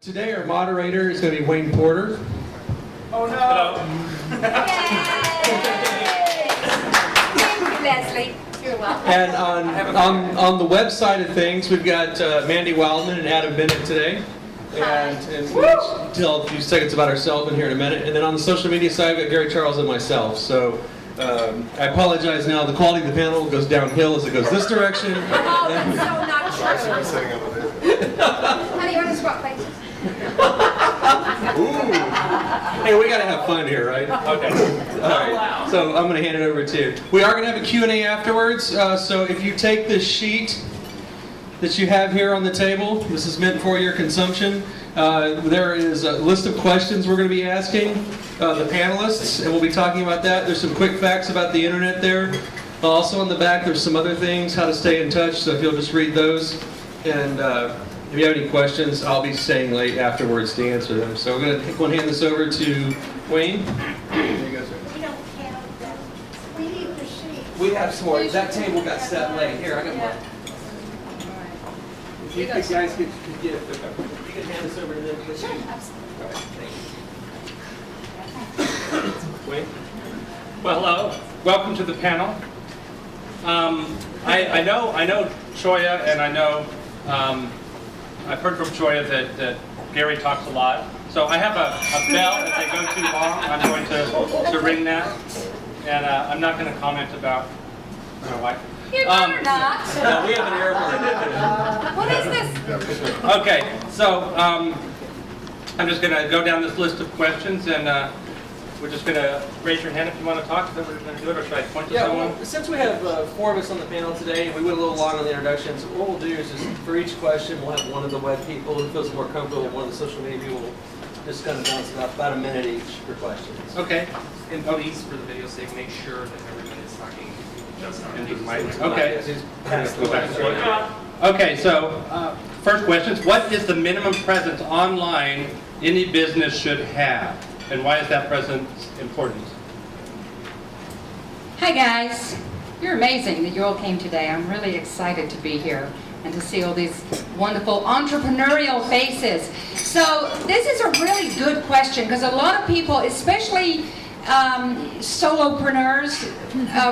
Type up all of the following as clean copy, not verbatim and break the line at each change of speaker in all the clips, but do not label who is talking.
Today our moderator is going to be Wayne Porter.
Oh no!
Thank you, Leslie. You're welcome.
And on the website of things, we've got Mandy Wildman and Adam Bennett today. And we'll tell a few seconds about ourselves in here in a minute. And then on the social media side, we've got Gary Charles and myself. So I apologize now. The quality of the panel goes downhill as it goes this direction.
Oh, that's so not true. Honey, you want to swap places?
Hey, we got to have fun here, right?
Okay.
All right. So I'm going to hand it over to you. We are going to have a Q&A afterwards. So if you take the sheet that you have here on the table, this is meant for your consumption. There is a list of questions we're going to be asking the panelists, and we'll be talking about that. There's some quick facts about the internet there. Also on the back, there's some other things, how to stay in touch, so if you'll just read those. And if you have any questions, I'll be staying late afterwards to answer them. So we're going to hand this over to Wayne. There you go, sir.
We don't count them. We need the sheet.
We have some more. That table got set late. Here, I got one. If you guys could get, you can hand this over to them, please.
Sure, absolutely.
All right, thank you. Wayne?
Well, hello. Welcome to the panel. I know Choya, and I know I've heard from Choya that Gary talks a lot. So I have a bell. If they go too long, I'm going to ring that, and I'm not going to comment about my wife.
You better not.
No, we have an airplane.
What is this?
Okay, so I'm just going to go down this list of questions, and we're just going to raise your hand if you want to talk. Is that what we're going to do it, or should I point to someone?
Well, since we have 4 of us on the panel today, and we went a little long on the introductions, what we'll do is just for each question, we'll have one of the web people who feels more comfortable, one of the social media people will just kind of bounce about a minute each for questions.
Okay.
And please, for the video's sake, make sure that everyone is talking just on
Into the
these.
mic. Okay.
Pass the mic.
Okay, so first question is, what is the minimum presence online any business should have? And why is that presence important?
Hi guys, you're amazing that you all came today. I'm really excited to be here and to see all these wonderful entrepreneurial faces. So this is a really good question because a lot of people, especially solopreneurs,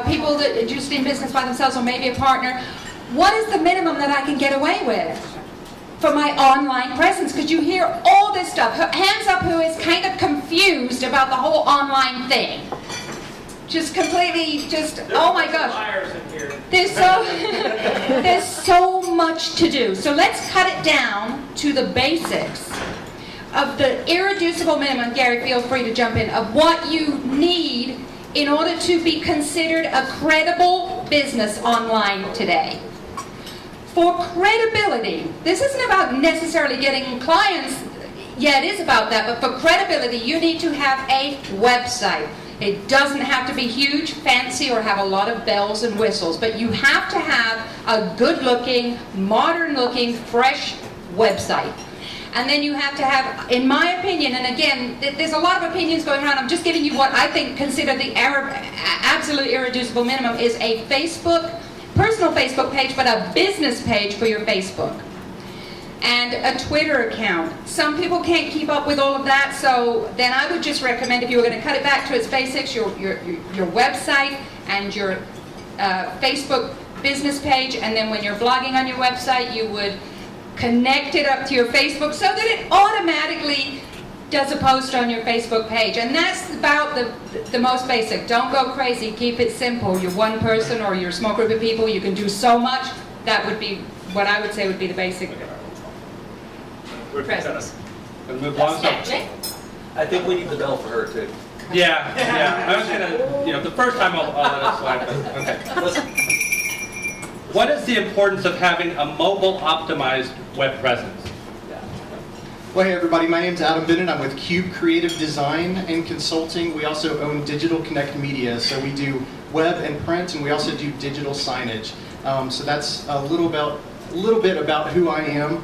people that are just in business by themselves or maybe a partner, what is the minimum that I can get away with for my online presence? Because you hear all this stuff. Hands up who is kind of confused about the whole online thing. Just completely, oh my gosh. There's so much to do. So let's cut it down to the basics of the irreducible minimum. Gary, feel free to jump in, of what you need in order to be considered a credible business online today. For credibility, this isn't about necessarily getting clients. Yeah, it is about that, but for credibility, you need to have a website. It doesn't have to be huge, fancy, or have a lot of bells and whistles, but you have to have a good-looking, modern-looking, fresh website. And then you have to have, in my opinion, and again, there's a lot of opinions going around, I'm just giving you what I think consider the absolute irreducible minimum is a personal Facebook page, but a business page for your Facebook. And a Twitter account. Some people can't keep up with all of that, so then I would just recommend, if you were going to cut it back to its basics, your website and your Facebook business page, and then when you're blogging on your website, you would connect it up to your Facebook so that it automatically does a post on your Facebook page. And that's about the most basic. Don't go crazy, keep it simple. You're one person or you're a small group of people, you can do so much. That would be what I would say would be the basic presence.
Gonna move along.
I think we need the bell for her too.
Yeah. I was gonna, the first time I'll let it slide, but okay. What is the importance of having a mobile optimized web presence?
Well, hey everybody, my name's Adam Bennett. I'm with Cube Creative Design and Consulting. We also own Digital Connect Media, so we do web and print, and we also do digital signage. So that's a little bit about who I am.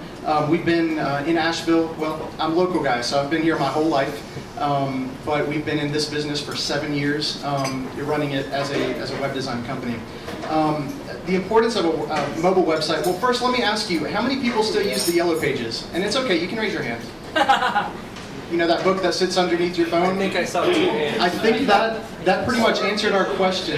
We've been in Asheville. Well, I'm a local guy, so I've been here my whole life. But we've been in this business for 7 years, running it as a web design company. the importance of a mobile website. Well, first let me ask you, how many people still use the Yellow Pages? And it's okay, you can raise your hand. You know that book that sits underneath your phone?
I think I saw 2 hands.
I think that pretty much answered our question.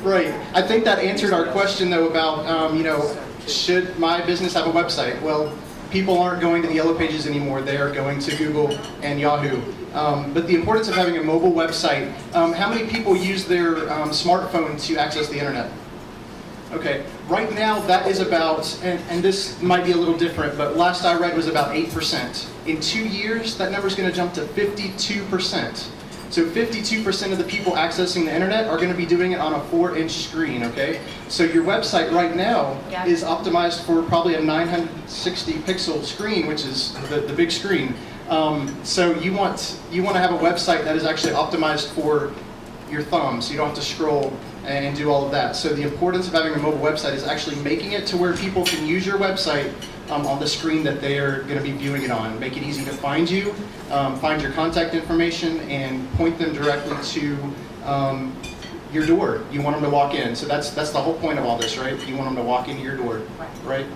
Right. I think that answered our question though about, you know, should my business have a website? Well, people aren't going to the Yellow Pages anymore. They are going to Google and Yahoo. But the importance of having a mobile website, how many people use their smartphone to access the internet? Okay, right now that is about, and this might be a little different, but last I read was about 8%. In 2 years, that number is going to jump to 52%. So 52% of the people accessing the internet are going to be doing it on a 4-inch screen, okay? So your website right now is optimized for probably a 960 pixel screen, which is the big screen. So you want to have a website that is actually optimized for your thumb, so you don't have to scroll and do all of that. So the importance of having a mobile website is actually making it to where people can use your website on the screen that they are going to be viewing it on. Make it easy to find you, find your contact information, and point them directly to your door. You want them to walk in. So that's the whole point of all this, right? You want them to walk into your door, right?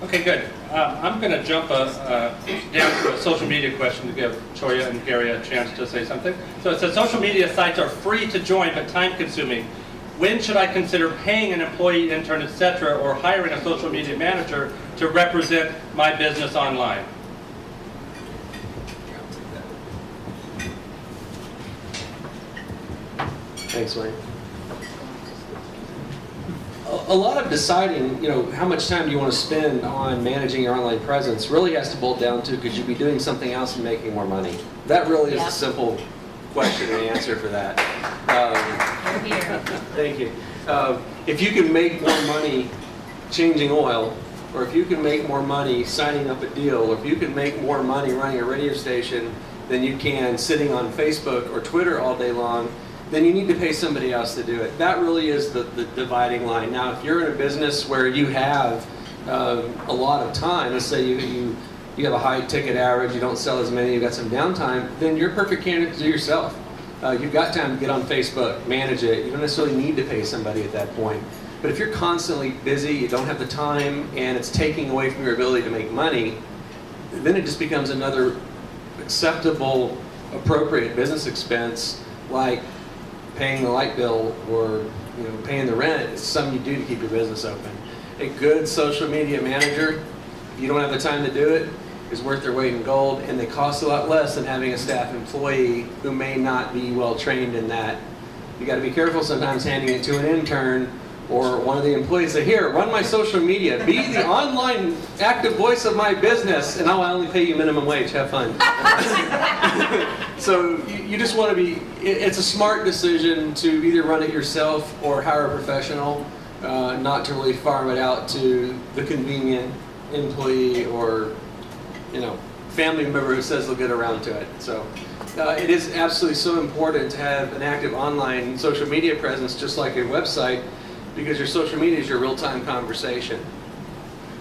Okay, good. I'm going to jump down to a social media question to give Choya and Gary a chance to say something. So it says, social media sites are free to join but time-consuming. When should I consider paying an employee, intern, etc., or hiring a social media manager to represent my business online?
Thanks, Wayne. A lot of deciding, you know, how much time do you want to spend on managing your online presence really has to boil down to, could you be doing something else and making more money? That really is a simple question and answer for that. Thank you. If you can make more money changing oil, or if you can make more money signing up a deal, or if you can make more money running a radio station than you can sitting on Facebook or Twitter all day long, then you need to pay somebody else to do it. That really is the dividing line. Now, if you're in a business where you have a lot of time, let's say you have a high ticket average, you don't sell as many, you've got some downtime, then you're a perfect candidate to do yourself. You've got time to get on Facebook, manage it. You don't necessarily need to pay somebody at that point. But if you're constantly busy, you don't have the time, and it's taking away from your ability to make money, then it just becomes another acceptable, appropriate business expense, like paying the light bill or paying the rent. It's something you do to keep your business open. A good social media manager, if you don't have the time to do it, is worth their weight in gold, and they cost a lot less than having a staff employee who may not be well trained in that. You got to be careful sometimes handing it to an intern or one of the employees. Say, here, run my social media, be the online active voice of my business, and I'll only pay you minimum wage. Have fun. So you just want to be, it's a smart decision to either run it yourself or hire a professional, not to really farm it out to the convenient employee or family member who says they'll get around to it. So it is absolutely so important to have an active online social media presence, just like a website, because your social media is your real-time conversation.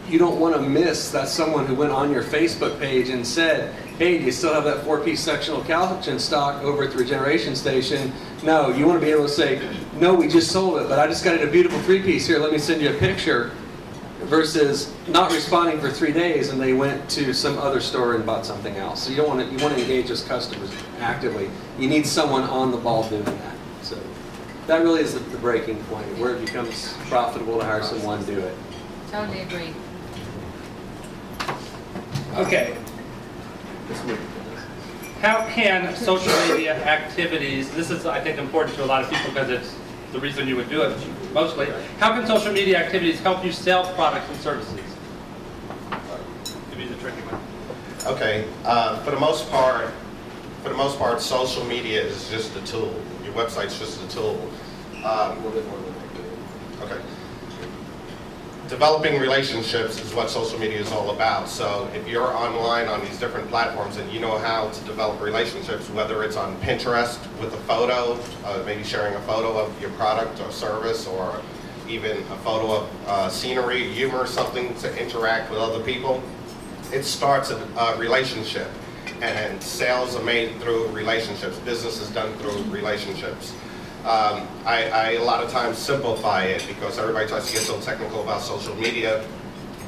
You don't want to miss that someone who went on your Facebook page and said, hey, do you still have that 4-piece sectional couch in stock over at the regeneration station? No, you want to be able to say, no, we just sold it, but I just got it a beautiful 3-piece here, let me send you a picture, versus not responding for 3 days and they went to some other store and bought something else. So you want to engage those customers actively. You need someone on the ball doing that. So that really is the breaking point, where it becomes profitable to hire someone to do it.
Totally agree.
Okay. How can social media activities, this is I think important to a lot of people because it's the reason you would do it mostly. How can social media activities help you sell products and services? Give you the tricky one.
Okay, for the most part, social media is just a tool. Your website's just a tool. A little bit more than that. Okay. Developing relationships is what social media is all about. So if you're online on these different platforms and you know how to develop relationships, whether it's on Pinterest with a photo, maybe sharing a photo of your product or service, or even a photo of scenery, humor, something to interact with other people, it starts a relationship. And sales are made through relationships. Business is done through relationships. I a lot of times simplify it because everybody tries to get so technical about social media,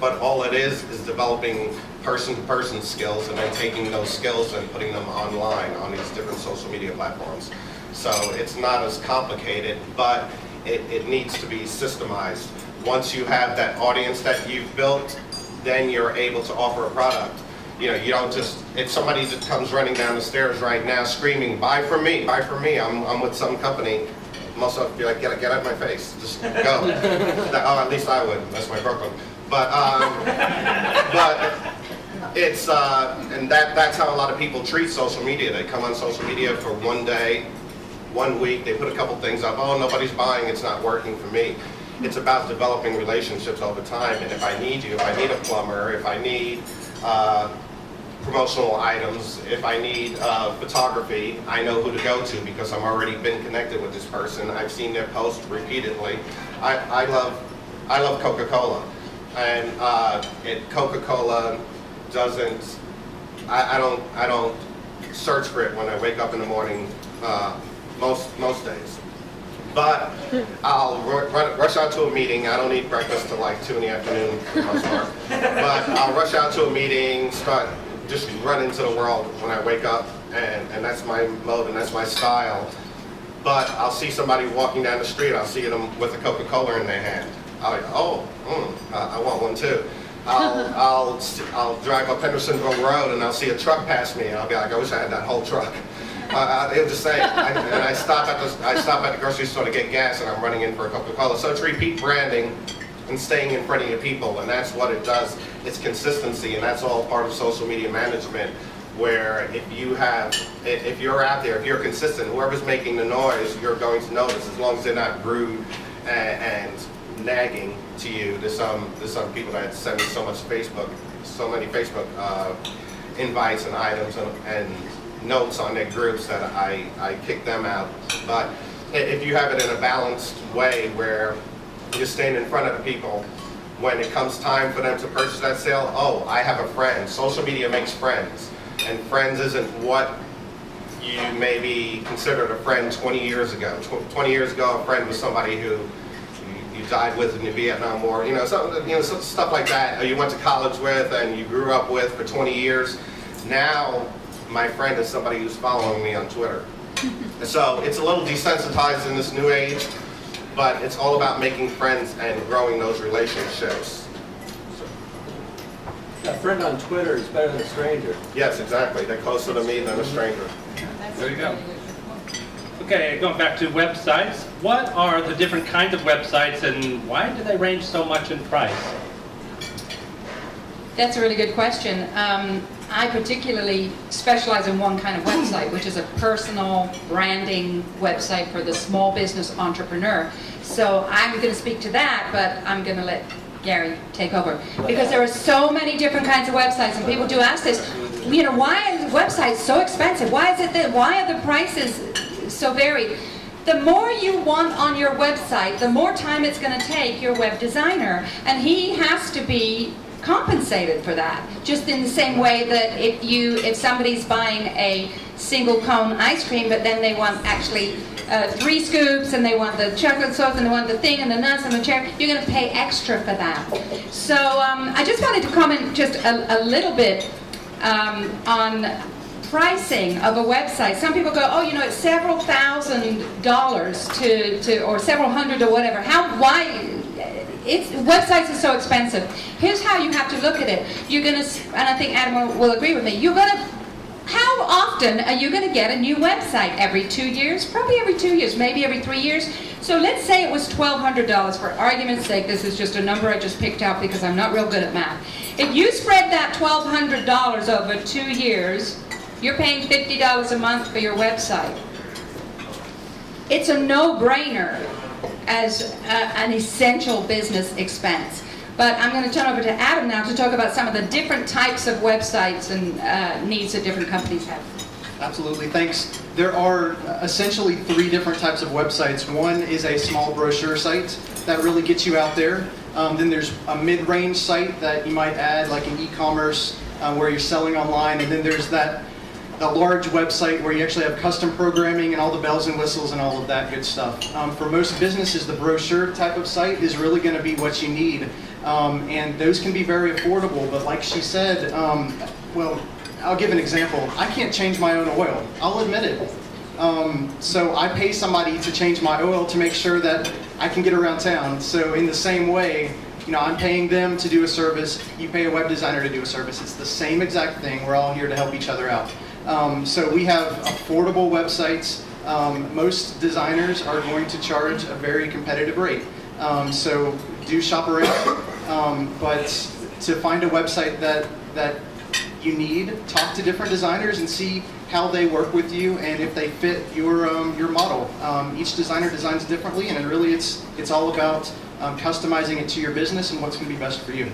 but all it is developing person-to-person skills and then taking those skills and putting them online on these different social media platforms. So it's not as complicated, but it needs to be systemized. Once you have that audience that you've built, then you're able to offer a product. You know, you don't just, if somebody just comes running down the stairs right now screaming, buy from me, I'm with some company, most of them be like, get out of my face, just go. Oh, at least I would, that's my Brooklyn. But it's, and that's how a lot of people treat social media. They come on social media for one day, 1 week, they put a couple things up, oh, nobody's buying, it's not working for me. It's about developing relationships over time, and if I need you, if I need a plumber, if I need promotional items, if I need photography, I know who to go to because I've already been connected with this person. I've seen their posts repeatedly. I love Coca-Cola, and Coca-Cola doesn't. I don't search for it when I wake up in the morning. Most days. But I'll rush out to a meeting. I don't eat breakfast till like 2 in the afternoon for the most part. But I'll rush out to a meeting, just run into the world when I wake up, and that's my mode and that's my style. But I'll see somebody walking down the street, I'll see them with a Coca-Cola in their hand. I'll be, I want one too. I'll drive up Hendersonville Road and I'll see a truck pass me, and I'll be like, I wish I had that whole truck. They'll just say, and I stop at the grocery store to get gas, and I'm running in for a Coca-Cola. So it's repeat branding and staying in front of your people, and that's what it does. It's consistency, and that's all part of social media management. Where if you're out there, if you're consistent, whoever's making the noise, you're going to notice, as long as they're not rude and nagging to you. There's some people that send me so many Facebook invites and items and notes on their groups that I kick them out. But if you have it in a balanced way where you're staying in front of the people, when it comes time for them to purchase that sale, oh, I have a friend. Social media makes friends, and friends isn't what you maybe considered a friend 20 years ago. 20 years ago, a friend was somebody who you died with in the Vietnam War, stuff like that, or you went to college with and you grew up with for 20 years. Now, my friend is somebody who's following me on Twitter. So it's a little desensitized in this new age, but it's all about making friends and growing those relationships.
A friend on Twitter is better than a stranger.
Yes, exactly. They're closer to me than a stranger.
There you go. Okay, going back to websites, what are the different kinds of websites and why do they range so much in price?
That's a really good question. I particularly specialize in one kind of website, which is a personal branding website for the small business entrepreneur. So I'm going to speak to that, but I'm going to let Gary take over. Because there are so many different kinds of websites, and people do ask this, why are websites so expensive? Why are the prices so varied? The more you want on your website, the more time it's going to take your web designer, and he has to be compensated for that. Just in the same way that if somebody's buying a single cone ice cream, but then they want actually 3 scoops, and they want the chocolate sauce, and they want the thing, and the nuts, and the cherry, you're going to pay extra for that. So I just wanted to comment just a little bit on pricing of a website. Some people go, it's several $1,000s or several hundred or whatever. Websites are so expensive. Here's how you have to look at it. And I think Adam will agree with me, how often are you going to get a new website? Every 2 years? Probably every 2 years, maybe every 3 years. So let's say it was $1,200. For argument's sake, this is just a number I just picked out because I'm not real good at math. If you spread that $1,200 over 2 years, you're paying $50 a month for your website. It's a no-brainer as an essential business expense. But I'm going to turn over to Adam now to talk about some of the different types of websites and needs that different companies have.
Absolutely, thanks. There are essentially 3 different types of websites. One is a small brochure site that really gets you out there. Then there's a mid-range site that you might add, like an e-commerce where you're selling online. And then there's that a large website where you actually have custom programming and all the bells and whistles and all of that good stuff. For most businesses, the brochure type of site is really going to be what you need. And those can be very affordable, but like she said, well, I'll give an example. I can't change my own oil. I'll admit it. So I pay somebody to change my oil to make sure that I can get around town. So in the same way, you know, I'm paying them to do a service. You pay a web designer to do a service. It's the same exact thing. We're all here to help each other out. So we have affordable websites. Most designers are going to charge a very competitive rate. So do shop around. But to find a website that you need, talk to different designers and see how they work with you and if they fit your model. Each designer designs differently, and really it's all about customizing it to your business and what's going to be best for you.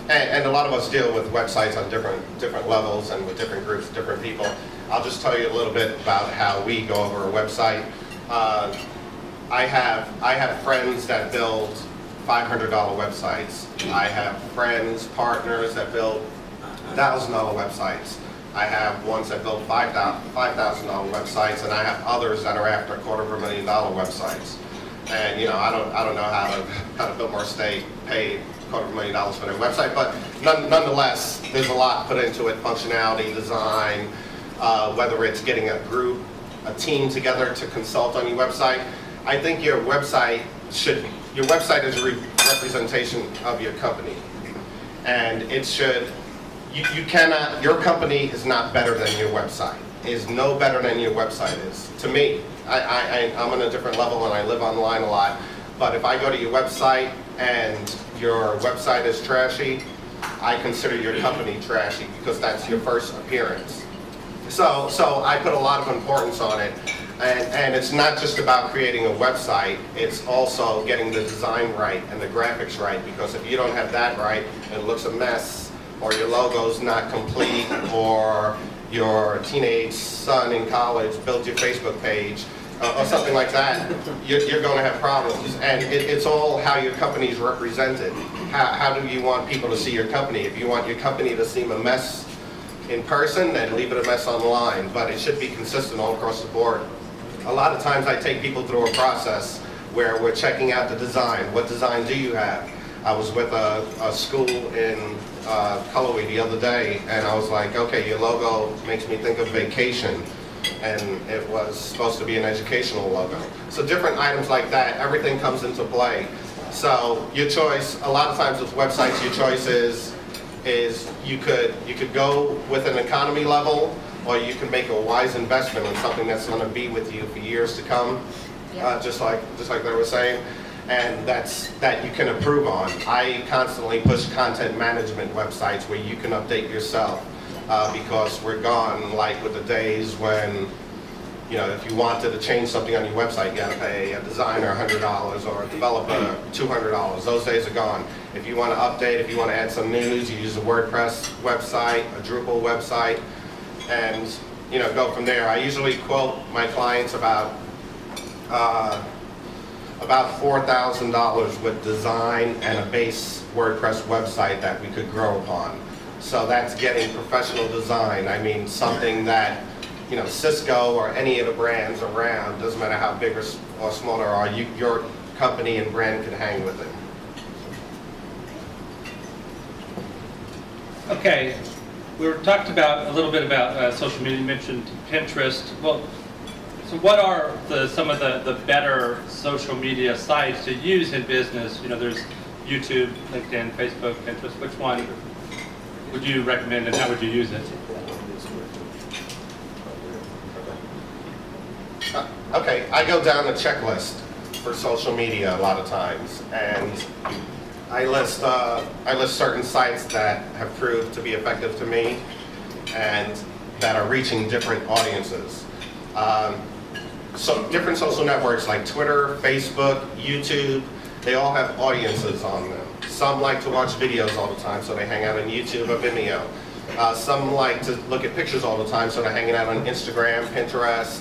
And a lot of us deal with websites on different levels and with different groups, different people. I'll just tell you a little bit about how we go over a website. I have friends that build $500 websites. I have friends, partners that build $1,000 websites. I have ones that build $5,000 websites, and I have others that are after $250,000 websites. And you know, I don't know how to build more estate, pay $250,000 for their website, but nonetheless, there's a lot put into it: functionality, design, whether it's getting a group, a team together to consult on your website. I think your website is a representation of your company, and it should. You cannot. Your company is not better than your website. Is no better than your website is. To me, I'm on a different level and I live online a lot. But if I go to your website and your website is trashy, I consider your company trashy because that's your first appearance. So I put a lot of importance on it. And it's not just about creating a website, it's also getting the design right and the graphics right, because if you don't have that right, it looks a mess, or your logo's not complete, or your teenage son in college built your Facebook page, or something like that, you're going to have problems. And it's all how your company is represented. How do you want people to see your company? If you want your company to seem a mess in person, then leave it a mess online, but it should be consistent all across the board. A lot of times I take people through a process where we're checking out the design. What design do you have? I was with a school in Cullowhee the other day, and I was like, okay, your logo makes me think of vacation, and it was supposed to be an educational logo. So different items like that, everything comes into play. So your choice, a lot of times with websites, your choice is you could go with an economy level, or you can make a wise investment in something that's going to be with you for years to come, just like they were saying, and that you can improve on. I constantly push content management websites where you can update yourself, because we're gone like with the days when, you know, if you wanted to change something on your website, you got to pay a designer $100 or a developer $200. Those days are gone. If you want to update, if you want to add some news, you use a WordPress website, a Drupal website, and you know, go from there. I usually quote my clients about $4,000 with design and a base WordPress website that we could grow upon. So that's getting professional design. I mean, something that, you know, Cisco or any of the brands around, doesn't matter how big or small they are, your company and brand can hang with it.
Okay. We talked about a little bit about social media. You mentioned Pinterest. Well, so what are some of the better social media sites to use in business? You know, there's YouTube, LinkedIn, Facebook, Pinterest. Which one would you recommend, and how would you use it?
Okay, I go down a checklist for social media a lot of times, and I list certain sites that have proved to be effective to me and that are reaching different audiences. So different social networks like Twitter, Facebook, YouTube, they all have audiences on them. Some like to watch videos all the time, so they hang out on YouTube or Vimeo. Some like to look at pictures all the time, so they're hanging out on Instagram, Pinterest,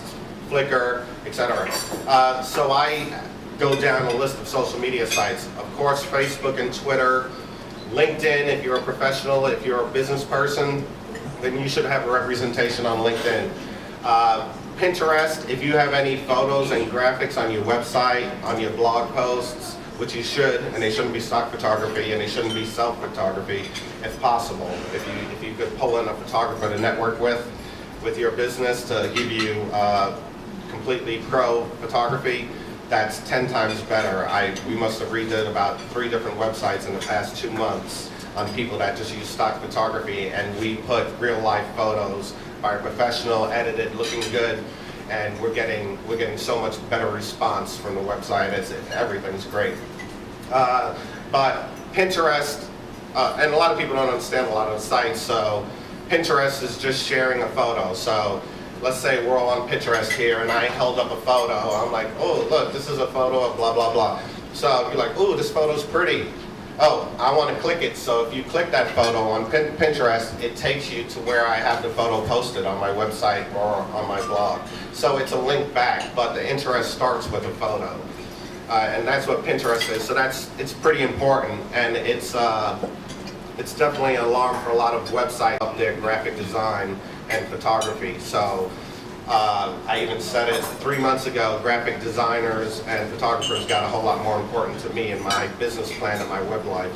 Flickr, etc. So I go down a list of social media sites. Of course, Facebook and Twitter LinkedIn, if you're a professional, if you're a business person, then you should have a representation on LinkedIn. Pinterest, if you have any photos and graphics on your website, on your blog posts, which you should, and they shouldn't be stock photography and they shouldn't be self-photography, if possible. If you could pull in a photographer to network with your business to give you completely pro photography, that's 10 times better. We must have redid about 3 different websites in the past 2 months on people that just use stock photography, and we put real life photos by a professional, edited, looking good, and we're getting so much better response from the website. Everything's great. But Pinterest, and a lot of people don't understand a lot of the sites, so Pinterest is just sharing a photo. So let's say we're all on Pinterest here, and I held up a photo. I'm like, oh, look, this is a photo of blah, blah, blah. So you're like, oh, this photo's pretty. Oh, I want to click it. So if you click that photo on Pinterest, it takes you to where I have the photo posted on my website or on my blog. So it's a link back, but the interest starts with a photo. And that's what Pinterest is. So it's pretty important, and it's definitely an alarm for a lot of websites up there, graphic design and photography. So I even said it 3 months ago, graphic designers and photographers got a whole lot more important to me in my business plan and my web life.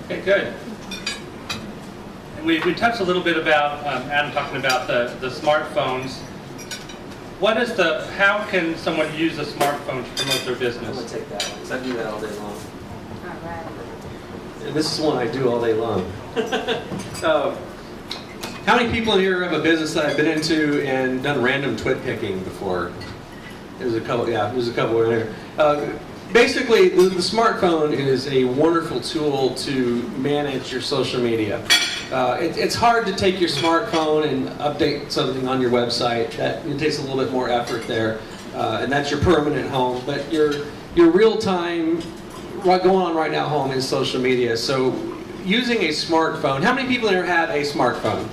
Okay, good. And we touched a little bit about, Adam talking about the smartphones. How can someone use a smartphone to promote their
I'm
business?
going to take that one, because I do that all day long.
All right.
And this is one I do all day long.
How many people in here have a business that I've been into and done random twit picking before? There's a couple, yeah, there's a couple in here. Basically, the smartphone is a wonderful tool to manage your social media. It's hard to take your smartphone and update something on your website. It takes a little bit more effort there, and that's your permanent home. But your real-time, going on right now home is social media. So using a smartphone, how many people here have a smartphone?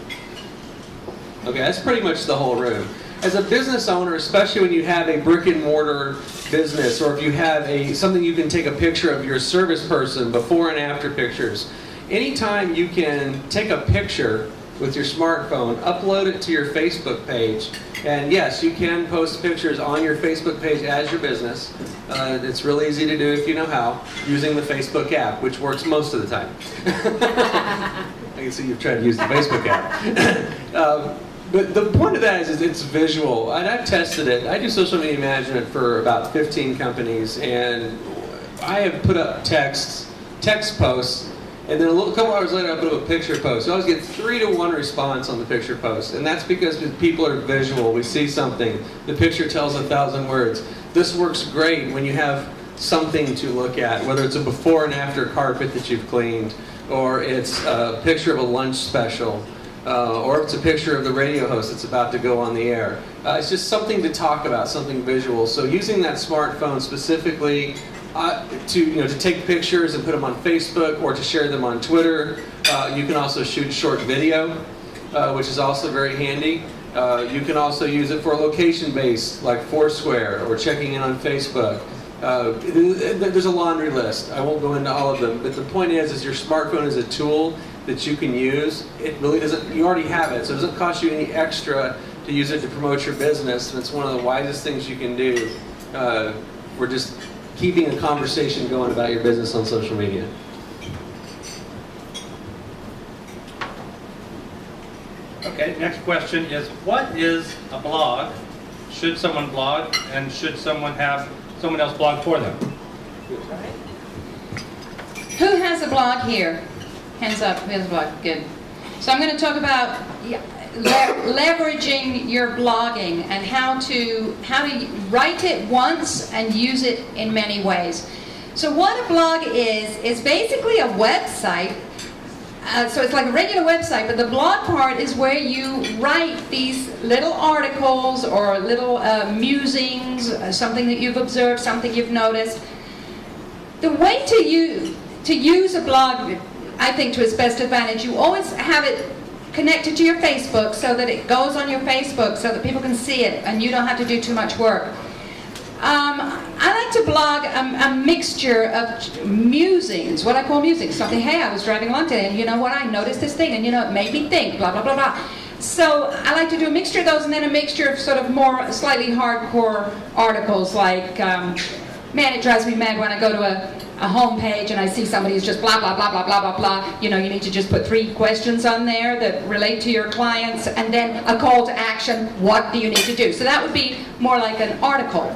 Okay, that's pretty much the whole room. As a business owner, especially when you have a brick and mortar business, or if you have something you can take a picture of your service person, before and after pictures, anytime you can take a picture with your smartphone, upload it to your Facebook page, and yes, you can post pictures on your Facebook page as your business. It's real easy to do if you know how, using the Facebook app, which works most of the time. I can see you've tried to use the Facebook app. But the point of that is it's visual, and I've tested it. I do social media management for about 15 companies, and I have put up text posts, and then a couple hours later I put up a picture post. So I always get 3-to-1 response on the picture post, and that's because people are visual. We see something. The picture tells 1,000 words. This works great when you have something to look at, whether it's a before and after carpet that you've cleaned, or it's a picture of a lunch special, or it's a picture of the radio host that's about to go on the air. It's just something to talk about, something visual. So using that smartphone specifically to take pictures and put them on Facebook or to share them on Twitter. You can also shoot short video, which is also very handy. You can also use it for location-based, like Foursquare or checking in on Facebook. There's a laundry list. I won't go into all of them, but the point is your smartphone is a tool that you can use. It really doesn't, you already have it, so it doesn't cost you any extra to use it to promote your business, and it's one of the wisest things you can do. We're just keeping a conversation going about your business on social media.
Okay, next question is, what is a blog? Should someone blog, and should someone have someone else blog for them?
Who has a blog here? Hands up, who has a blog? Good. So I'm going to talk about leveraging your blogging and how to write it once and use it in many ways. So what a blog is basically a website. So it's like a regular website, but the blog part is where you write these little articles or little musings, something that you've observed, something you've noticed. The way to use a blog, I think, to its best advantage, you always have it connected to your Facebook so that it goes on your Facebook so that people can see it and you don't have to do too much work. I like to blog a mixture of musings, what I call musings. Something, hey, I was driving along today, and you know what, I noticed this thing, and you know, it made me think, blah, blah, blah, blah. So I like to do a mixture of those, and then a mixture of sort of more slightly hardcore articles, like, man, it drives me mad when I go to a home page and I see somebody who's just blah, blah, blah, blah, blah, blah, blah. You know, you need to just put 3 questions on there that relate to your clients, and then a call to action, what do you need to do? So that would be more like an article.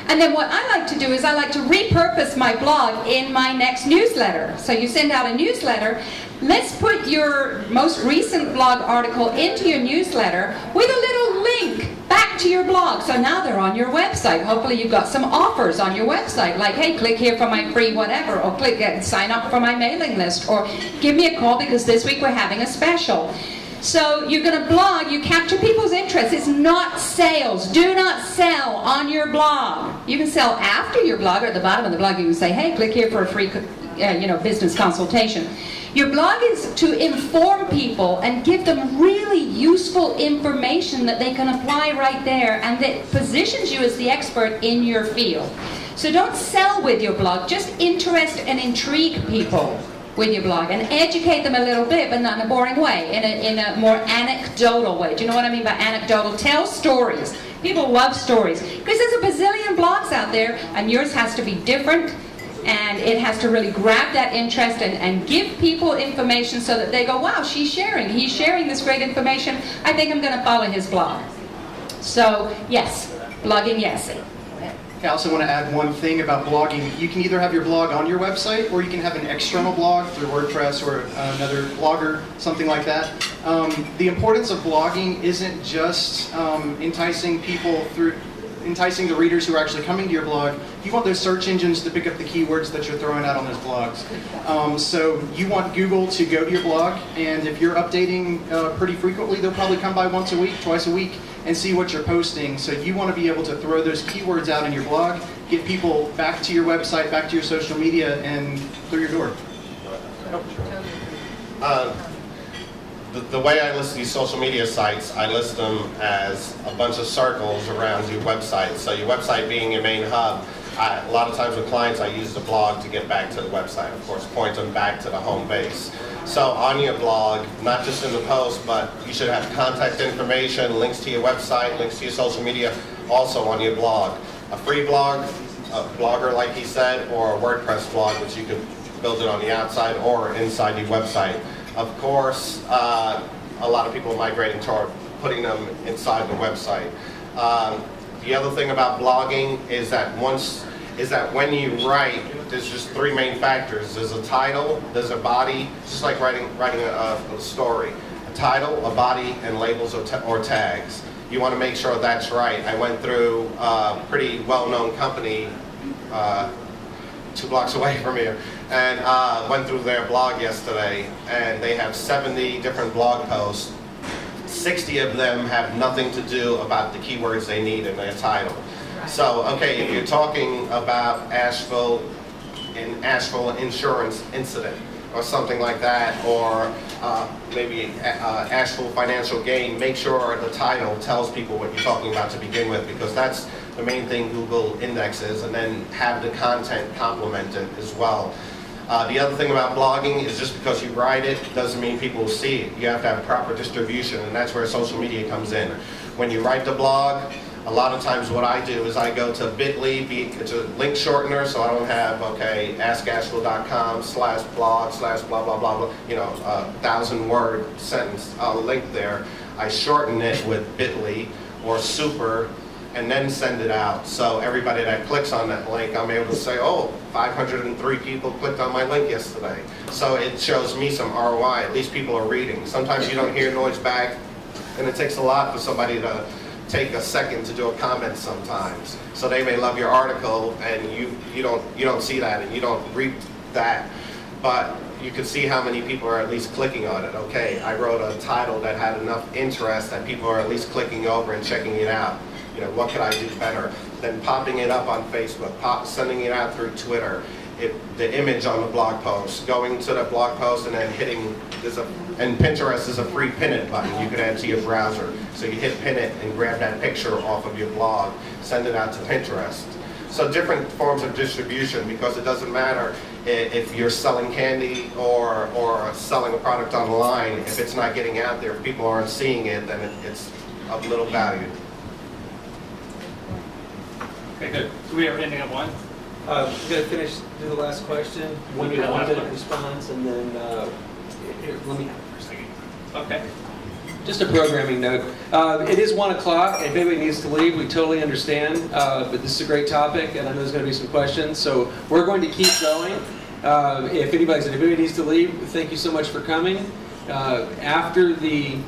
And then what I like to do is I like to repurpose my blog in my next newsletter. So you send out a newsletter. Let's put your most recent blog article into your newsletter with a little link back to your blog. So now they're on your website. Hopefully you've got some offers on your website, like, hey, click here for my free whatever, or click and sign up for my mailing list, or give me a call because this week we're having a special. So you're going to blog, you capture people's interest. It's not sales. Do not sell on your blog. You can sell after your blog, or at the bottom of the blog you can say, hey, click here for a free business consultation. Your blog is to inform people and give them really useful information that they can apply right there, and that positions you as the expert in your field. So don't sell with your blog, just interest and intrigue people with your blog, and educate them a little bit, but not in a boring way, in a more anecdotal way. Do you know what I mean by anecdotal? Tell stories. People love stories, because there's a bazillion blogs out there, and yours has to be different, and it has to really grab that interest and give people information so that they go, wow, he's sharing this great information. I think I'm going to follow his blog. So yes, blogging, yes.
I also want to add one thing about blogging. You can either have your blog on your website, or you can have an external blog through WordPress or another blogger, something like that. The importance of blogging isn't just enticing the readers who are actually coming to your blog. You want those search engines to pick up the keywords that you're throwing out on those blogs. So you want Google to go to your blog, and if you're updating pretty frequently, they'll probably come by once a week, twice a week, and see what you're posting. So you want to be able to throw those keywords out in your blog, get people back to your website, back to your social media, and through your door.
The way I list these social media sites, I list them as a bunch of circles around your website. So your website being your main hub, a lot of times with clients I use the blog to get back to the website, of course, point them back to the home base. So on your blog, not just in the post, but you should have contact information, links to your website, links to your social media, also on your blog. A free blog, a blogger like he said, or a WordPress blog, which you could build it on the outside or inside your website. Of course, a lot of people are migrating toward putting them inside the website. The other thing about blogging is that when you write, there's just 3 main factors. There's a title, there's a body, just like writing a story. A title, a body, and labels or tags. You want to make sure that's right. I went through a pretty well-known company 2 blocks away from here, and went through their blog yesterday, and they have 70 different blog posts. 60 of them have nothing to do about the keywords they need in their title. So, okay, if you're talking about Asheville insurance incident, or something like that, or maybe Asheville financial gain, make sure the title tells people what you're talking about to begin with, because that's the main thing Google indexes, and then have the content complement it as well. The other thing about blogging is just because you write it doesn't mean people will see it. You have to have proper distribution, and that's where social media comes in. When you write the blog, a lot of times what I do is I go to bit.ly, it's a link shortener, so I don't have, okay, askasheville.com/blog/blah, blah, blah, blah, you know, 1,000-word sentence, I'll link there. I shorten it with bit.ly or super, and then send it out. So everybody that clicks on that link, I'm able to say, oh, 503 people clicked on my link yesterday. So it shows me some ROI, at least people are reading. Sometimes you don't hear noise back, and it takes a lot for somebody to take a second to do a comment sometimes. So they may love your article, and you don't see that, and you don't read that, but you can see how many people are at least clicking on it. Okay, I wrote a title that had enough interest that people are at least clicking over and checking it out. You know, what could I do better than popping it up on Facebook, sending it out through Twitter, the image on the blog post, going to the blog post and then hitting, and Pinterest is a free pin it button you can add to your browser. So you hit pin it and grab that picture off of your blog, send it out to Pinterest. So different forms of distribution, because it doesn't matter if you're selling candy or selling a product online. If it's not getting out there, if people aren't seeing it, then it's of little value.
Okay, good. So we are ending at 1.
We're going to finish, do the last question.
We'll do that last one.
Response, and then here, let me have it for a second.
Okay.
Just a programming note. It is 1 o'clock. If anybody needs to leave, we totally understand. But this is a great topic, and I know there's going to be some questions. So we're going to keep going. If anybody needs to leave, thank you so much for coming. After the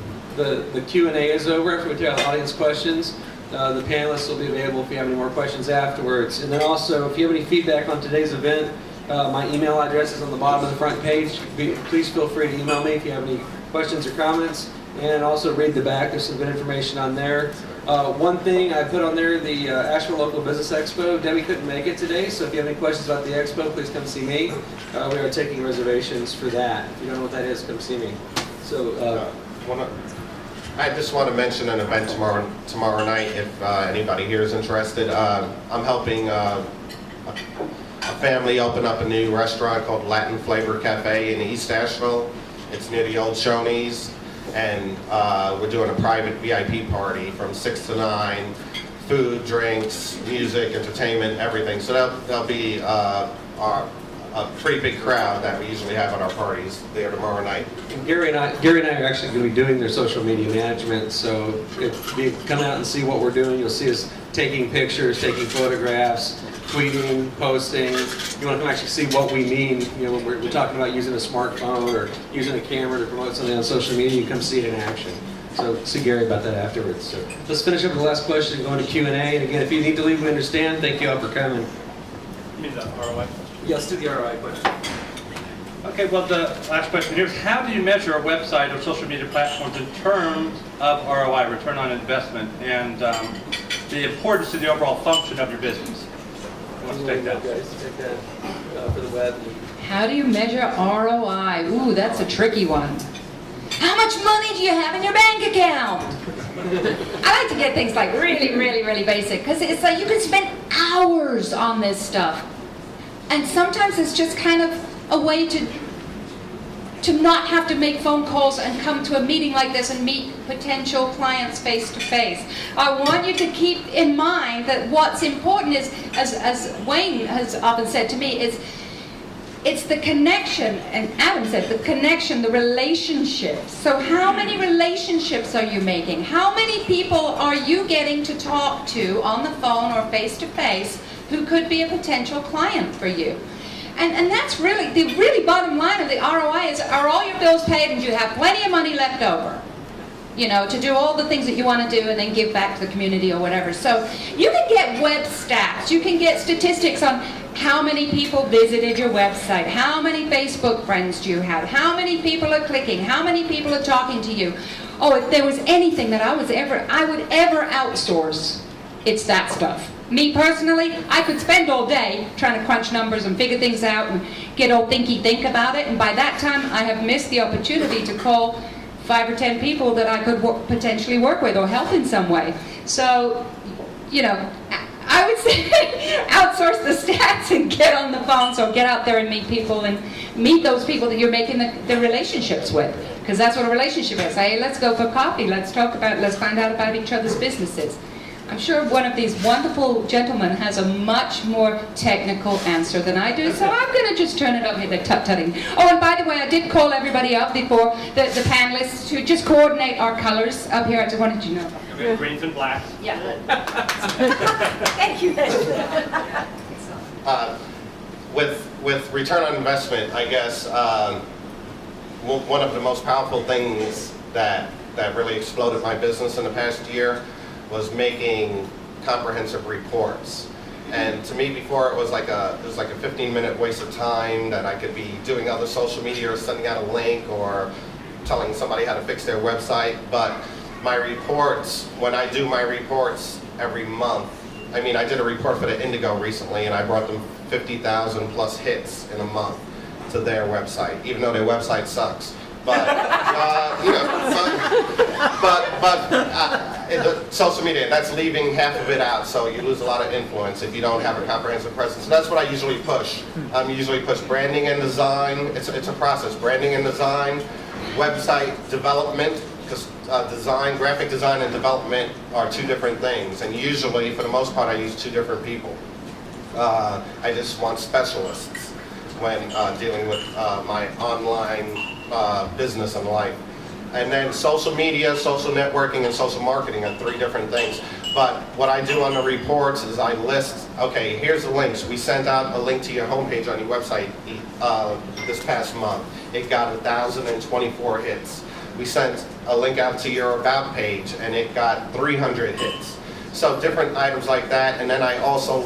Q&A is over, after we take the audience questions, the panelists will be available if you have any more questions afterwards. And then also, if you have any feedback on today's event, my email address is on the bottom of the front page. Please feel free to email me if you have any questions or comments. And also read the back. There's some good information on there. One thing I put on there, the Asheville Local Business Expo. Debbie couldn't make it today, so if you have any questions about the expo, please come see me. We are taking reservations for that. If you don't know what that is, come see me. So.
I just want to mention an event tomorrow night if anybody here is interested. I'm helping a family open up a new restaurant called Latin Flavor Cafe in East Asheville. It's near the old Shoney's, and we're doing a private VIP party from 6 to 9. Food, drinks, music, entertainment, everything. So that'll be a pretty big crowd that we usually have at our parties there tomorrow night.
And Gary and I are actually going to be doing their social media management, so if you come out and see what we're doing, you'll see us taking pictures, taking photographs, tweeting, posting. You want to come actually see what we mean, when we're talking about using a smartphone or using a camera to promote something on social media, you come see it in action. So see Gary about that afterwards. So let's finish up with the last question and go into Q&A. And again, if you need to leave, we understand. Thank you all for coming.
You mean the ROI?
Yeah, let's do the ROI question.
Okay, well, the last question here is, how do you measure a website or social media platforms in terms of ROI, return on investment, and the importance to the overall function of your business? Who wants to take that?
Take that for the web.
How do you measure ROI? Ooh, that's a tricky one. How much money do you have in your bank account? I like to get things like really, really, really basic, because it's like you can spend hours on this stuff. And sometimes it's just kind of a way to not have to make phone calls and come to a meeting like this and meet potential clients face to face. I want you to keep in mind that what's important is, as Wayne has often said to me, is it's the connection, and Adam said, the connection, the relationships. So how many relationships are you making? How many people are you getting to talk to on the phone or face to face who could be a potential client for you? And that's really, the really bottom line of the ROI is, are all your bills paid and you have plenty of money left over? To do all the things that you want to do and then give back to the community or whatever. So you can get web stats, you can get statistics on how many people visited your website, how many Facebook friends do you have, how many people are clicking, how many people are talking to you. Oh, if there was anything that I would ever outsource, it's that stuff. Me personally, I could spend all day trying to crunch numbers and figure things out and get all thinky-think about it, and by that time I have missed the opportunity to call 5 or 10 people that I could potentially work with or help in some way. So, I would say outsource the stats and get on the phone, so get out there and meet people and meet those people that you're making the relationships with. Because that's what a relationship is. Hey, let's go for coffee, let's find out about each other's businesses. I'm sure one of these wonderful gentlemen has a much more technical answer than I do, so I'm going to just turn it over here to tut-tutting. Oh, and by the way, I did call everybody up before, the panelists, to just coordinate our colors up here. I just wanted you to know.
We have greens and blacks.
Yeah. Thank you.
With return on investment, I guess one of the most powerful things that really exploded my business in the past year was making comprehensive reports. And to me, before, it was like a 15-minute waste of time that I could be doing other social media or sending out a link or telling somebody how to fix their website. But my reports, when I do my reports every month, I did a report for the Indigo recently, and I brought them 50,000 plus hits in a month to their website, even though their website sucks. But social media, that's leaving half of it out, so you lose a lot of influence if you don't have a comprehensive presence. So that's what I usually push. You usually push branding and design. It's a process. Branding and design, website development, because graphic design and development are two different things. And usually, for the most part, I use two different people. I just want specialists when dealing with my online business and life. And then social media, social networking, and social marketing are three different things. But what I do on the reports is I list, okay, here's the links. We sent out a link to your homepage on your website this past month. It got 1,024 hits. We sent a link out to your About page, and it got 300 hits. So different items like that, and then I also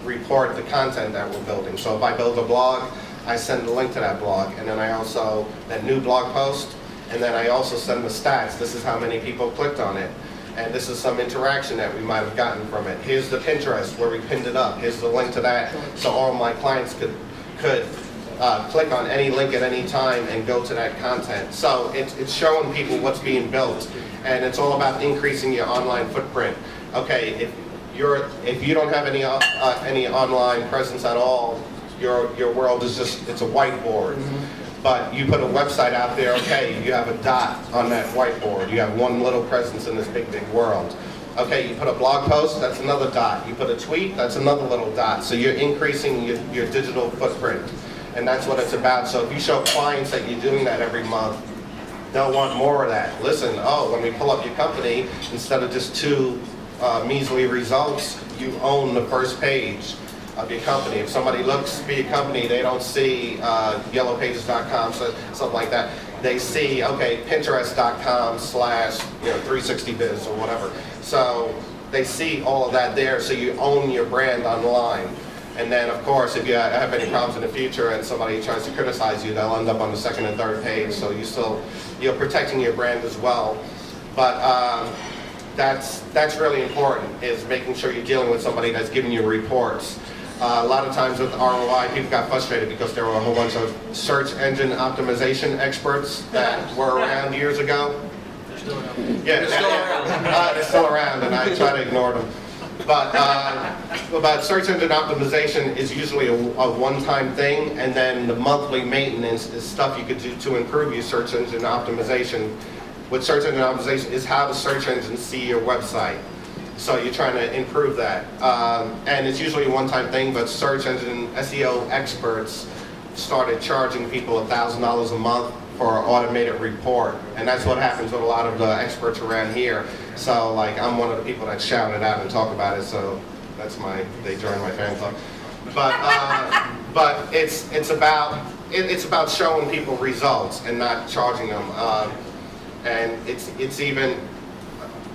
report the content that we're building. So if I build a blog, I send a link to that blog, and then that new blog post, and then I also send the stats. This is how many people clicked on it, and this is some interaction that we might have gotten from it. Here's the Pinterest where we pinned it up. Here's the link to that, so all my clients could click on any link at any time and go to that content. So it's showing people what's being built, and it's all about increasing your online footprint. Okay, if you don't have any online presence at all, your world is it's a whiteboard. But you put a website out there, okay, you have a dot on that whiteboard. You have one little presence in this big world. Okay, you put a blog post, that's another dot. You put a tweet, that's another little dot. So you're increasing your digital footprint. And that's what it's about. So if you show clients that you're doing that every month, they'll want more of that. Listen, when we pull up your company, instead of just two measly results, you own the first page of your company. If somebody looks for your company, they don't see yellowpages.com, something like that. They see, okay, Pinterest.com / 360biz or whatever. So they see all of that there, so you own your brand online. And then, of course, if you have any problems in the future and somebody tries to criticize you, they'll end up on the second and third page. So you're protecting your brand as well. But that's really important, is making sure you're dealing with somebody that's giving you reports. A lot of times with ROI, people got frustrated because there were a whole bunch of search engine optimization experts that were around years ago.
They're still around.
Yeah, they're still around, and I try to ignore them. But search engine optimization is usually a one-time thing, and then the monthly maintenance is stuff you could do to improve your search engine optimization. With search engine optimization is how the search engines see your website. So you're trying to improve that. And it's usually a one-time thing, but search engine SEO experts started charging people $1,000 a month for an automated report. And that's what happens with a lot of the experts around here. So like, I'm one of the people that shout it out and talk about it, so that's they join my fan club. But it's about showing people results and not charging them. And it's even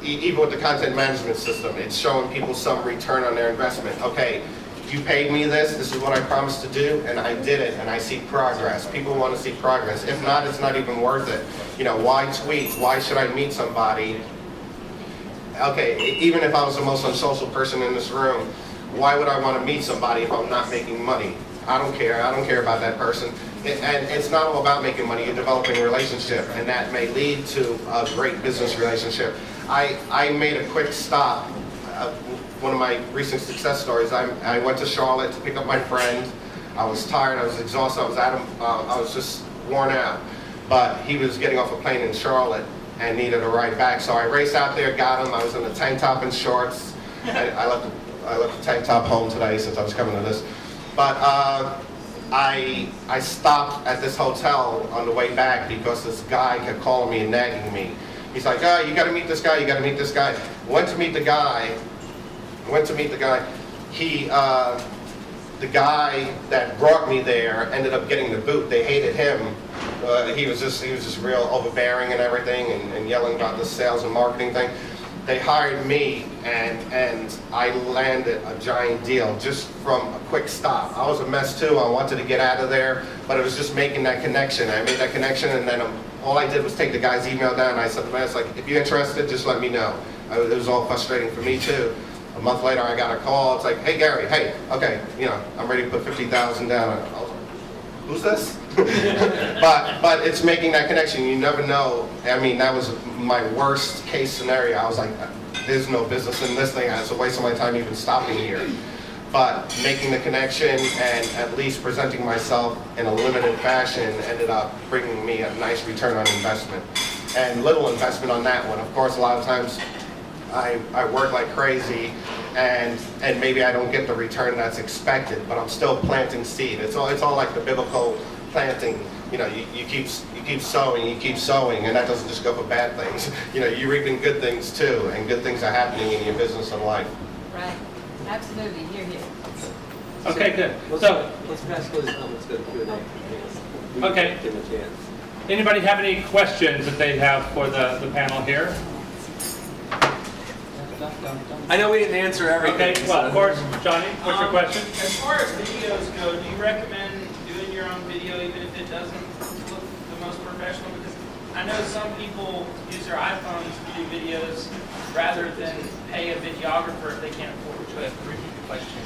with the content management system, it's showing people some return on their investment. Okay, you paid me this is what I promised to do, and I did it, and I see progress. People want to see progress. If not, it's not even worth it. Why tweet? Why should I meet somebody? Okay, even if I was the most unsocial person in this room, why would I want to meet somebody if I'm not making money? I don't care. I don't care about that person. And it's not all about making money. You're developing a relationship, and that may lead to a great business relationship. I made a quick stop. One of my recent success stories, I went to Charlotte to pick up my friend. I was tired, I was exhausted, I was just worn out. But he was getting off a plane in Charlotte and needed a ride back. So I raced out there, got him. I was in a tank top and shorts. I left the tank top home today since I was coming to this. But I stopped at this hotel on the way back because this guy kept calling me and nagging me. He's like, oh, you gotta meet this guy, you gotta meet this guy. Went to meet the guy. The guy that brought me there ended up getting the boot. They hated him. He was just real overbearing and everything, and yelling about the sales and marketing thing. They hired me, and I landed a giant deal just from a quick stop. I was a mess too. I wanted to get out of there, but it was just making that connection. I made that connection, and then all I did was take the guy's email down. And I said to the man, like, if you're interested, just let me know. It was all frustrating for me too. A month later, I got a call. It's like, hey, Gary, hey, okay, I'm ready to put $50,000 down. who's this? but it's making that connection. You never know. I mean, that was my worst case scenario. I was like, there's no business in this thing. It's a waste of my time even stopping here. But making the connection and at least presenting myself in a limited fashion ended up bringing me a nice return on investment. And little investment on that one. Of course, a lot of times I work like crazy and maybe I don't get the return that's expected, but I'm still planting seed. It's all like the biblical planting. You know, you keep sowing, and that doesn't just go for bad things. You know, you're reaping good things too, and good things are happening in your business and life.
Right. Absolutely. Hear, hear.
Okay, good.
Let's pass those comments, go to Q&A.
Okay.
Give them a chance.
Anybody have any questions that they have for the panel here?
I know we didn't answer everything.
Okay, well, of course, Johnny, what's your question?
As far as videos go, do you recommend doing your own video even if it doesn't look the most professional? Because I know some people use their iPhones to do videos rather than pay a videographer if they can't afford to. Repeat the question.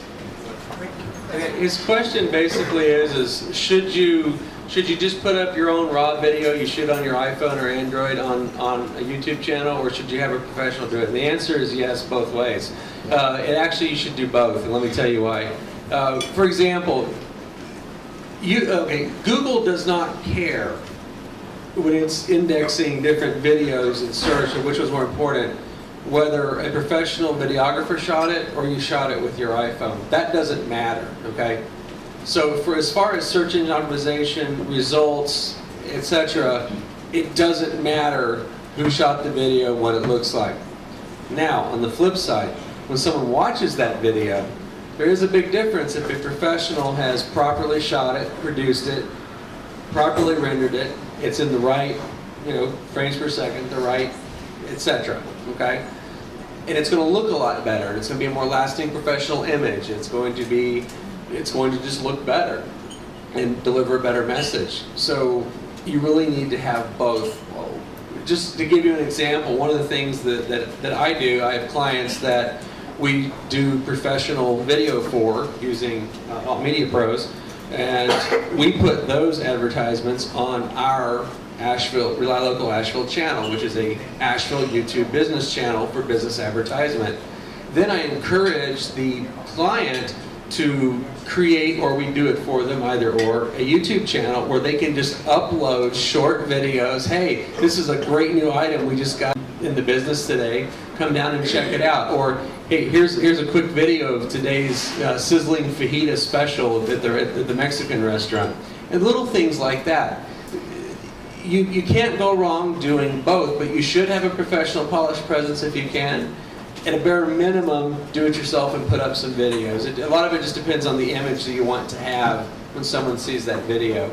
Okay, his question basically is should you just put up your own raw video you shoot on your iPhone or Android on a YouTube channel, or should you have a professional do it? And the answer is yes, both ways. You should do both, and let me tell you why. For example, Google does not care when it's indexing different videos in search, or which was more important, whether a professional videographer shot it or you shot it with your iPhone. That doesn't matter, okay? So for as far as search engine optimization, results, etc., it doesn't matter who shot the video, what it looks like. Now, on the flip side, when someone watches that video, there is a big difference if a professional has properly shot it, produced it, properly rendered it, it's in the right, frames per second, the right, etc. Okay? And it's going to look a lot better, and it's going to be a more lasting professional image. It's going to just look better and deliver a better message. So you really need to have both. Just to give you an example, one of the things that I do, I have clients that we do professional video for using Media Pros, and we put those advertisements on our RelyLocal Asheville channel, which is a Asheville YouTube business channel for business advertisement. Then I encourage the client to create, or we do it for them, either or, a YouTube channel where they can just upload short videos. Hey, this is a great new item we just got in the business today. Come down and check it out. Or, hey, here's a quick video of today's sizzling fajita special at the Mexican restaurant. And little things like that. You can't go wrong doing both, but you should have a professional polished presence if you can. At a bare minimum, do it yourself and put up some videos. A lot of it just depends on the image that you want to have when someone sees that video.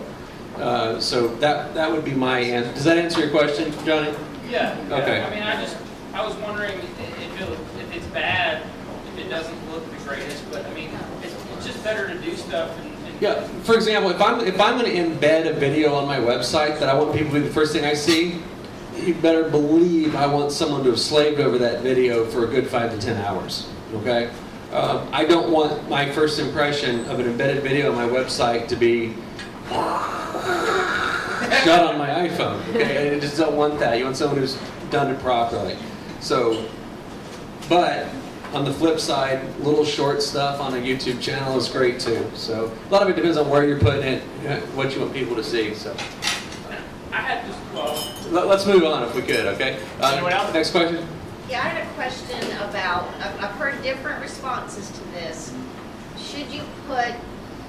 So that would be my answer. Does that answer your question, Johnny?
Yeah.
Okay.
I mean, I was wondering if it's bad, if it doesn't look the greatest, but I mean, it's just better to do stuff.
Yeah. For example, if I'm going to embed a video on my website that I want people to be the first thing I see, you better believe I want someone to have slaved over that video for a good 5 to 10 hours. Okay. I don't want my first impression of an embedded video on my website to be shot on my iPhone. Okay. I just don't want that. You want someone who's done it properly. So, but on the flip side, little short stuff on a YouTube channel is great too. So a lot of it depends on where you're putting it, what you want people to see. So
I had just,
let's move on if we could. Okay.
Anyone else?
Next question.
Yeah, I had a question about, I've heard different responses to this. Should you put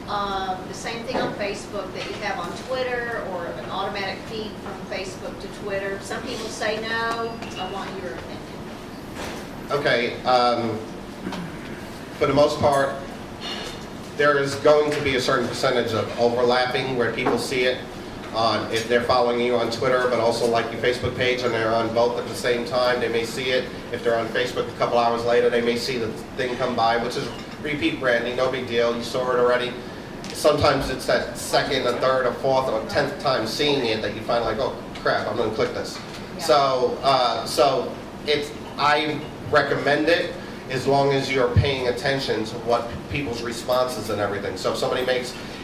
the same thing on Facebook that you have on Twitter, or an automatic feed from Facebook to Twitter? Some people say no. I want your opinion.
Okay, for the most part, there is going to be a certain percentage of overlapping where people see it on, if they're following you on Twitter, but also like your Facebook page, and they're on both at the same time, they may see it. If they're on Facebook a couple hours later, they may see the thing come by, which is repeat branding, no big deal, you saw it already. Sometimes it's that second, or third, or fourth, or 10th time seeing it that you find like, oh crap, I'm going to click this. Yeah. So I recommend it as long as you're paying attention to what people's responses and everything. So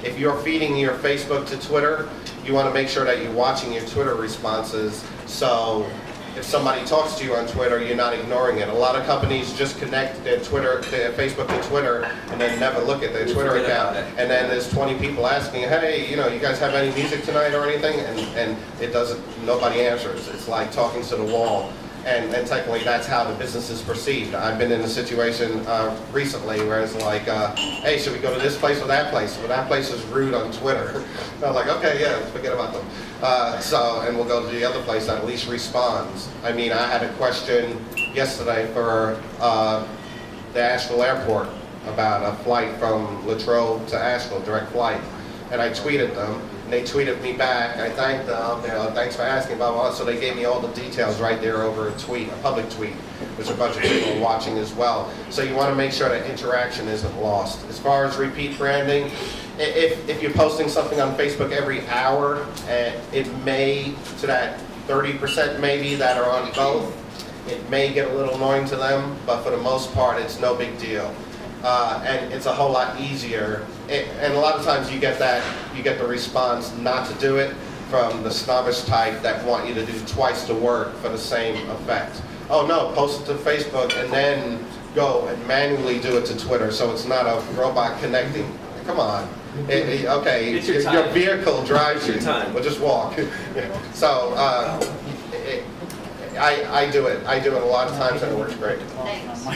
if you're feeding your Facebook to Twitter, you want to make sure that you're watching your Twitter responses, so if somebody talks to you on Twitter, you're not ignoring it. A lot of companies just connect their Facebook to Twitter and then never look at their Twitter account. And then there's 20 people asking, hey, you guys have any music tonight or anything? And it doesn't, nobody answers. It's like talking to the wall. And technically, that's how the business is perceived. I've been in a situation recently where it's like, hey, should we go to this place or that place? Well, that place is rude on Twitter. So I'm like, okay, yeah, forget about them. And we'll go to the other place that at least responds. I mean, I had a question yesterday for the Asheville airport about a flight from Latrobe to Asheville, direct flight. And I tweeted them. And they tweeted me back. I thanked them. Thanks for asking, blah, blah, blah. So they gave me all the details right there over a public tweet, which a bunch of people are watching as well. So you want to make sure that interaction isn't lost. As far as repeat branding, if you're posting something on Facebook every hour, it may, to that 30% maybe that are on both, it may get a little annoying to them, but for the most part, it's no big deal. And it's a whole lot easier. And a lot of times you get the response not to do it from the snobbish type that want you to do twice the work for the same effect. Oh no, post it to Facebook and then go and manually do it to Twitter, so it's not a robot connecting. Come on. Okay,
it's your
vehicle drives you.
Time.
Well, just walk. So I do it. I do it a lot of times and it works great.
Thanks.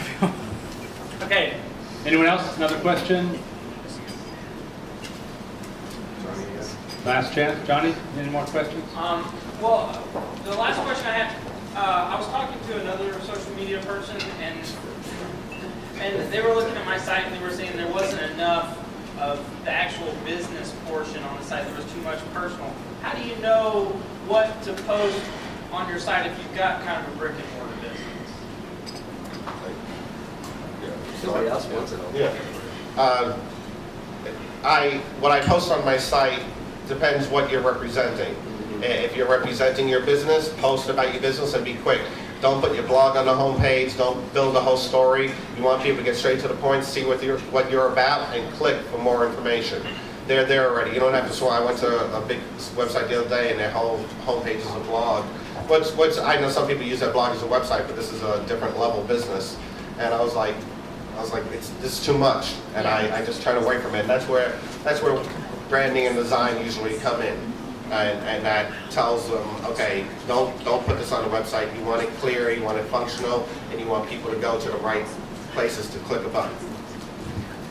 Okay. Anyone else? Another question? Last chance. Johnny, any more questions?
Well, the last question I had, I was talking to another social media person, and they were looking at my site and they were saying there wasn't enough of the actual business portion on the site. There was too much personal. How do you know what to post on your site if you've got kind of a brick and mortar business?
Somebody else wants it.
Yeah. What I post on my site depends what you're representing. If you're representing your business, post about your business and be quick. Don't put your blog on the home page. Don't build a whole story. You want people to get straight to the point, see what you're about, and click for more information. They're there already. You don't have to swear. I went to a big website the other day, and their whole homepage is a blog. I know some people use that blog as a website, but this is a different level business. And I was like, this is too much, and I just turn away from it. And that's where branding and design usually come in, and that tells them, okay, don't put this on the website. You want it clear, you want it functional, and you want people to go to the right places to click a button.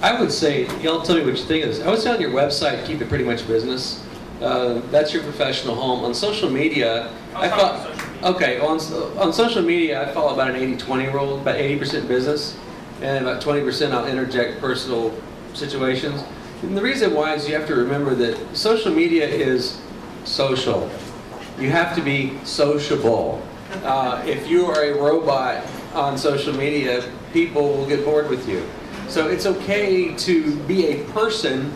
I would say, y'all tell me what you think of this. I would say on your website, keep it pretty much business. That's your professional home. On social media, on social media, I follow about an 80-20 rule, about 80% business, and about 20% I'll interject personal situations. And the reason why is you have to remember that social media is social. You have to be sociable. If you are a robot on social media, people will get bored with you. So it's okay to be a person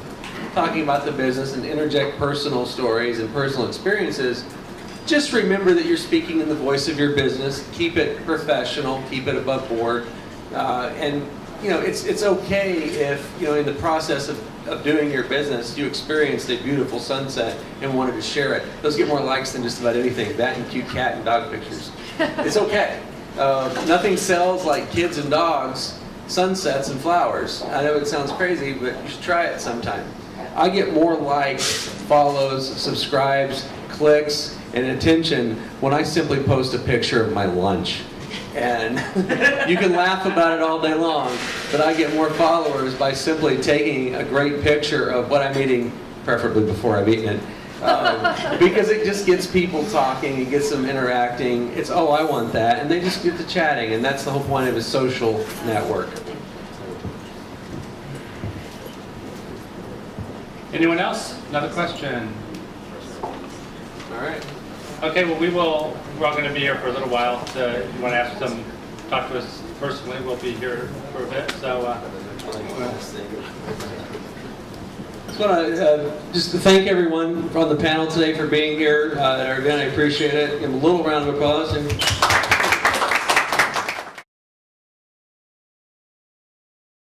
talking about the business and interject personal stories and personal experiences. Just remember that you're speaking in the voice of your business. Keep it professional. Keep it above board. And it's okay if in the process of doing your business you experienced a beautiful sunset and wanted to share it. Those get more likes than just about anything. That and cute cat and dog pictures. It's okay. Nothing sells like kids and dogs, sunsets and flowers. I know it sounds crazy, but you should try it sometime. I get more likes, follows, subscribes, clicks, and attention when I simply post a picture of my lunch. And you can laugh about it all day long, but I get more followers by simply taking a great picture of what I'm eating, preferably before I've eaten it, because it just gets people talking, it gets them interacting. It's, oh, I want that, and they just get to chatting, and that's the whole point of a social network.
Anyone else? Another question?
All right.
Okay, well, we're all going to be here for a little while. So if you want to ask them, talk to us personally, we'll be here for a bit. So
I just want to just thank everyone on the panel today for being here at our event. I appreciate it. Give them a little round of applause.